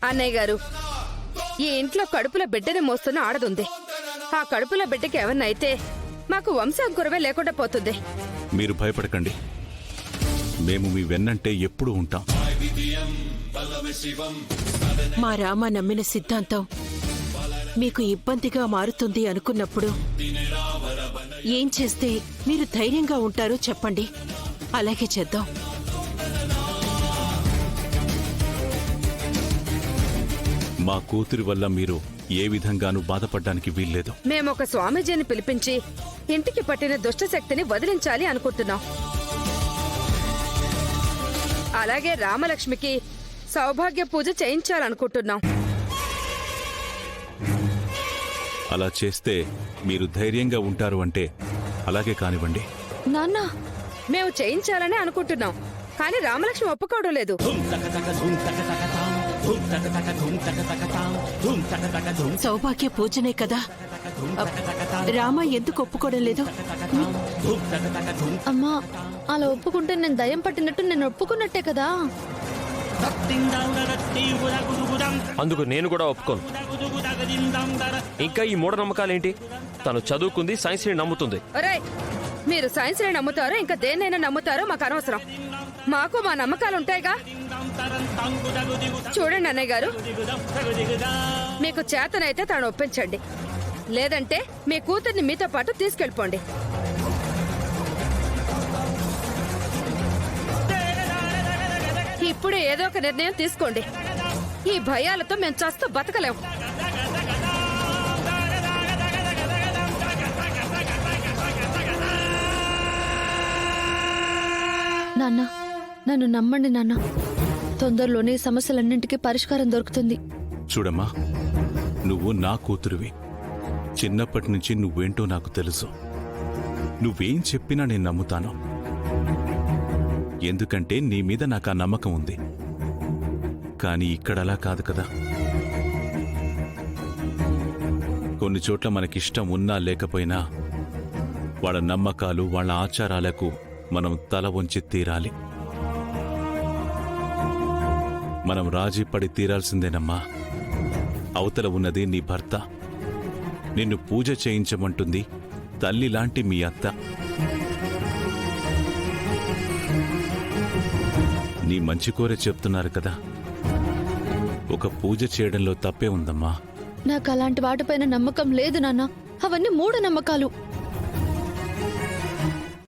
అన్నయ్య గారు, ఈ ఇంట్లో కడుపులో బిడ్డని మోస్తున్న ఆడదుంది. ఆ కడుపులో బిడ్డకి ఏమన్నా అయితే మాకు వంశాంకురమే లేకుండా పోతుంది. మీరు భయపడకండి, మేము మీ వెన్నంటే ఎప్పుడూ ఉంటాం. మా రామ నమ్మిన సిద్ధాంతం మీకు ఇబ్బందిగా మారుతుంది అనుకున్నప్పుడు ఏం చేస్తే మీరు ధైర్యంగా ఉంటారో చెప్పండి, అలాగే చేద్దాం. మా కూతురి వల్ల మీరు ఏ విధంగానూ బాధపడ్డానికి వీల్లేదు. మేమొక స్వామీజీని పిలిపించి ఇంటికి పట్టిన దుష్టశక్తిని వదిలించాలి అనుకుంటున్నాం. అలాగే రామలక్ష్మికి సౌభాగ్య పూజ చేయించాలనుకుంటున్నాం. అలా చేస్తే మీరు ధైర్యంగా ఉంటారు అంటే అలాగే కానివ్వండి. నాన్న, మేము చేయించాలని అనుకుంటున్నాం, కానీ రామలక్ష్మి ఒప్పుకోవడం లేదు. సౌభాగ్య పూజనే కదా, రామ ఎందుకు ఒప్పుకోవడం లేదు? అమ్మా, అలా ఒప్పుకుంటే నేను దయ్యం పట్టినట్టు నేను ఒప్పుకున్నట్టే కదా. అందుకు నేను కూడా ఒప్పుకోను. ఇంకా ఈ మూఢనమ్మకాలేంటి? తను చదువుకుంది, సైన్స్ ని నమ్ముతుంది. ఒరేయ్, మీరు సైన్స్ ని నమ్ముతారో ఇంకా దేన్నైనా నమ్ముతారో మాకు అనవసరం. మాకు మా నమ్మకాలుంటాయిగా. చూడండి అన్నయ్య గారు, మీకు చేతనైతే తను ఒప్పించండి, లేదంటే మీ కూతుర్ని మీతో పాటు తీసుకెళ్ళిపోండి. ఇప్పుడు ఏదో ఒక నిర్ణయం తీసుకోండి. ఈ భయాలతో మేము చస్తూ బతకలేం. నాన్న, నన్ను నమ్మండి నాన్న. తొందరలోనే సమస్యలన్నింటికీ పరిష్కారం దొరుకుతుంది. చూడమ్మా, నువ్వు నా కూతురివి. చిన్నప్పటి నుంచి నువ్వేంటో నాకు తెలుసు. నువ్వేం చెప్పినా నేను నమ్ముతాను, ఎందుకంటే నీ మీద నాకు ఆ నమ్మకం ఉంది. కానీ ఇక్కడలా కాదు కదా. కొన్ని చోట్ల మనకిష్టం ఉన్నా లేకపోయినా వాళ్ళ నమ్మకాలు, వాళ్ళ ఆచారాలకు మనం తల వంచి తీరాలి. మనం రాజీ పడి తీరాల్సిందేనమ్మా. అవతల ఉన్నది నీ భర్త. నిన్ను పూజ చేయించమంటుంది తల్లిలాంటి మీ అత్త. నీ మంచి కోరే చెప్తున్నారు కదా, ఒక పూజ చేయడంలో తప్పే ఉందమ్మా. నాకు అలాంటి వాటిపైన నమ్మకం లేదు నాన్న. అవన్నీ మూఢ నమ్మకాలు.